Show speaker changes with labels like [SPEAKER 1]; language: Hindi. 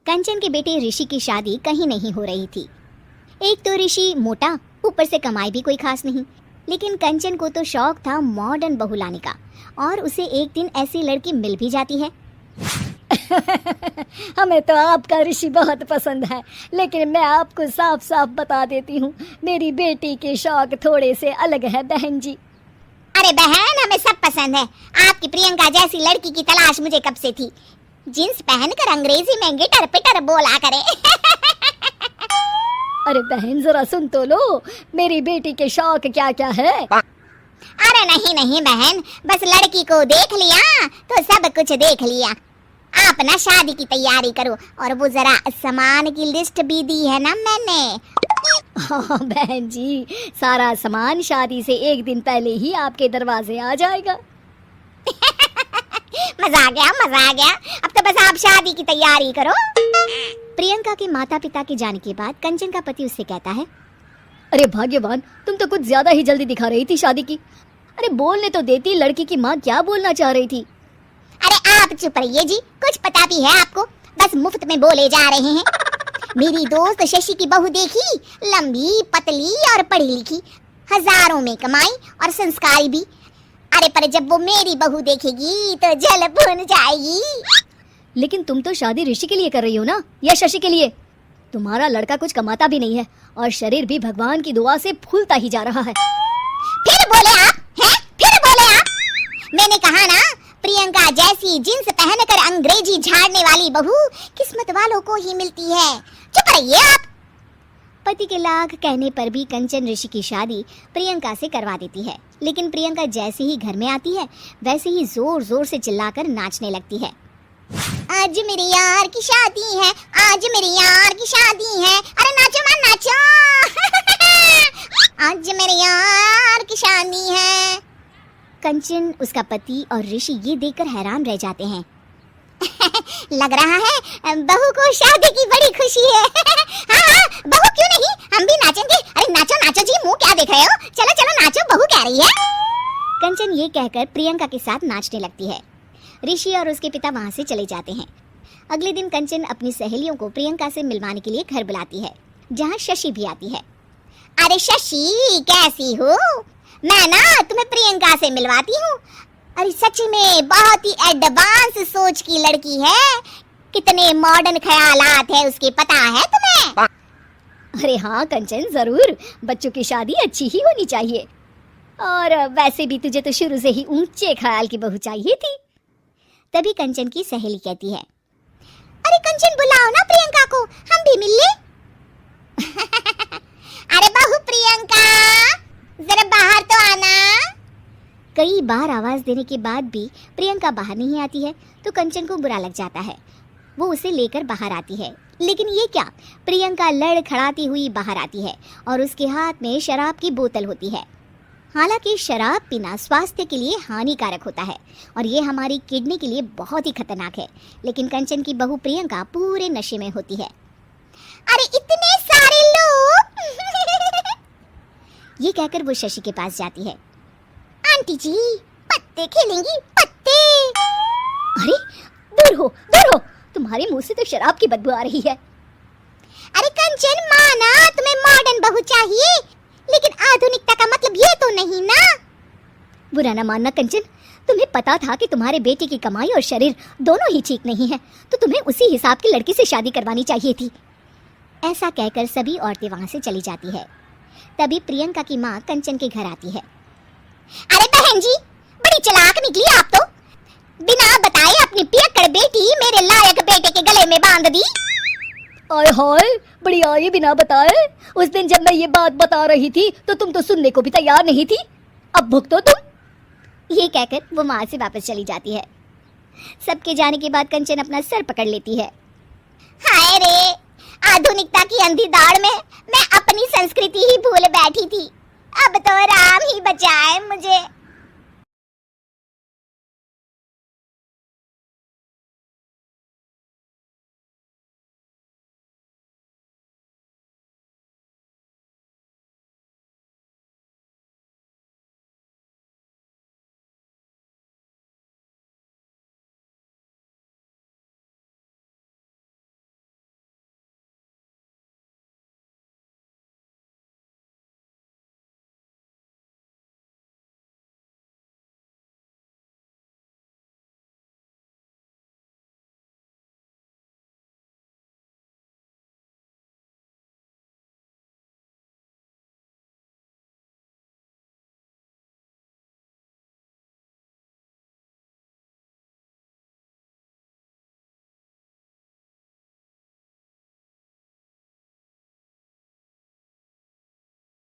[SPEAKER 1] कंचन के बेटे ऋषि की शादी कहीं नहीं हो रही थी। एक तो ऋषि मोटा, ऊपर से कमाई भी कोई खास नहीं। लेकिन कंचन को तो शौक था मॉडर्न बहू लाने का, और उसे एक दिन ऐसी लड़की मिल भी जाती है।
[SPEAKER 2] हमें तो आपका ऋषि बहुत पसंद है, लेकिन मैं आपको साफ साफ बता देती हूँ, मेरी बेटी के शौक थोड़े से अलग है बहन जी।
[SPEAKER 1] अरे बहन, हमें सब पसंद है। आपकी प्रियंका जैसी लड़की की तलाश मुझे कब से थी। जींस पहनकर अंग्रेजी में गिटर पिटर बोला करे।
[SPEAKER 2] अरे बहन जरा सुन तो लो, मेरी बेटी के शौक क्या क्या है।
[SPEAKER 1] अरे नहीं नहीं बहन, बस लड़की को देख लिया तो सब कुछ देख लिया। आप ना शादी की तैयारी करो, और वो जरा सामान की लिस्ट भी दी है ना मैंने।
[SPEAKER 2] हाँ बहन जी, सारा सामान शादी से एक दिन पहले ही आपके दरवाजे आ जाएगा।
[SPEAKER 1] मजा आ गया, मजा आ गया। अब तो बस आप शादी की तैयारी करो। प्रियंका के माता पिता के जाने के बाद कंचन का पति उससे कहता है,
[SPEAKER 2] अरे भाग्यवान, तुम तो कुछ ज्यादा ही जल्दी दिखा रही थी शादी की। अरे बोलने तो देती, लड़की की माँ क्या बोलना चाह रही थी।
[SPEAKER 1] अरे आप चुप रहिए जी, कुछ पता भी है आपको, बस मुफ्त में बोले जा रहे हैं। मेरी दोस्त शशि की बहू देखी, लंबी पतली और पढ़ी लिखी, हजारों में कमाई और संस्कारी भी। अरे पर जब वो मेरी बहू देखेगी तो जल भुन जाएगी।
[SPEAKER 2] लेकिन तुम तो शादी ऋषि के लिए कर रही हो ना, या शशि के लिए? तुम्हारा लड़का कुछ कमाता भी नहीं है, और शरीर भी भगवान की दुआ से फूलता ही जा रहा है।
[SPEAKER 1] फिर बोले आप हैं? फिर बोले आप? मैंने कहा ना, प्रियंका जैसी जींस पहनकर अंग्रेजी झाड़ने वाली बहू किस्मत वालों को ही मिलती है। चुप रहिए आप। पति के लाख कहने पर भी कंचन ऋषि की शादी प्रियंका से करवा देती है। लेकिन प्रियंका जैसे ही घर में आती है, वैसे ही जोर जोर से चिल्लाकर नाचने लगती है। आज मेरे यार की शादी है, आज मेरे यार की शादी है, अरे नाचो ना नाचो। आज मेरे यार की शादी है। कंचन, उसका पति और ऋषि ये देखकर हैरान रह जाते हैं। लग रहा है बहू को शादी की बड़ी खुशी है। हाँ, बहू क्यों नहीं, हम भी नाचेंगे। अरे नाचो नाचो जी, मुंह क्या देख रहे हो, चलो चलो नाचो, बहू कह रही है। कंचन ये कहकर प्रियंका के साथ नाचने लगती है। ऋषि और उसके पिता वहां से चले जाते हैं। अगले दिन कंचन अपनी सहेलियों को प्रियंका से मिलवाने के लिए घर बुलाती है, जहाँ शशि भी आती है। अरे शशि, कैसी हो? मैं ना तुम्हें प्रियंका से मिलवाती हूँ। अरे सच में बहुत ही एडवांस सोच की लड़की है, कितने मॉडर्न ख्यालात है उसके, पता है तुम्हें?
[SPEAKER 2] अरे हाँ कंचन, जरूर, बच्चों की शादी अच्छी ही होनी चाहिए। और वैसे भी तुझे तो शुरू से ही ऊंचे ख्याल की बहू चाहिए थी।
[SPEAKER 1] तभी कंचन की सहेली कहती है, अरे कंचन बुलाओ ना प्रियंका को, हम भी मिल ले। अरे बहू प्रियंका, जरा बाहर तो आना। कई बार आवाज देने के बाद भी प्रियंका बाहर नहीं आती है, तो कंचन को बुरा लग जाता है। वो उसे लेकर बाहर आती है, लेकिन ये क्या, प्रियंका लड़खड़ाती हुई बाहर आती है और उसके हाथ में शराब की बोतल होती है। हालांकि शराब पीना स्वास्थ्य के लिए हानिकारक होता है और ये हमारी किडनी के लिए बहुत ही खतरनाक है, लेकिन कंचन की बहू प्रियंका पूरे नशे में होती है। अरे इतने सारे लोग। ये कहकर वो शशि के पास जाती है। आंटी जी, पत्ते खेलेंगी, पत्ते।
[SPEAKER 2] अरे दूर हो, दूर हो, तुम्हारे मुंह से तो शराब की बदबू आ रही है।
[SPEAKER 1] अरे कंचन, माना तुम्हें मॉडर्न बहू चाहिए, लेकिन आधुनिकता का मतलब ये तो नहीं ना।
[SPEAKER 2] बुरा ना मानना कंचन, तुम्हें पता था कि तुम्हारे बेटे की कमाई और शरीर दोनों ही ठीक नहीं है, तो तुम्हें उसी हिसाब की लड़की से शादी करवानी चाहिए थी।
[SPEAKER 1] ऐसा कहकर सभी औरतें वहां से चली जाती है। तभी प्रियंका की माँ कंचन के घर आती है। अरे बहन जी, बड़ी चालाक निकली आप तो, बिना बताए अपनी पियक्कड़ बेटी मेरे लायक बेटे के गले में बांध दी।
[SPEAKER 2] आय हाय, बड़ी आई बिना बताए। उस दिन जब मैं ये बात बता रही थी तो तुम तो सुनने को भी तैयार नहीं थी, अब भुगतो तुम।
[SPEAKER 1] ये कहकर वो वहां से वापस चली जाती है। सबके जाने के बाद कंचन अपना सर पकड़ लेती है। हाय रे, आधुनिकता की अंधी दौड़ में मैं अपनी संस्कृति ही भूल बैठी थी। अब तो राम ही बचाए मुझे।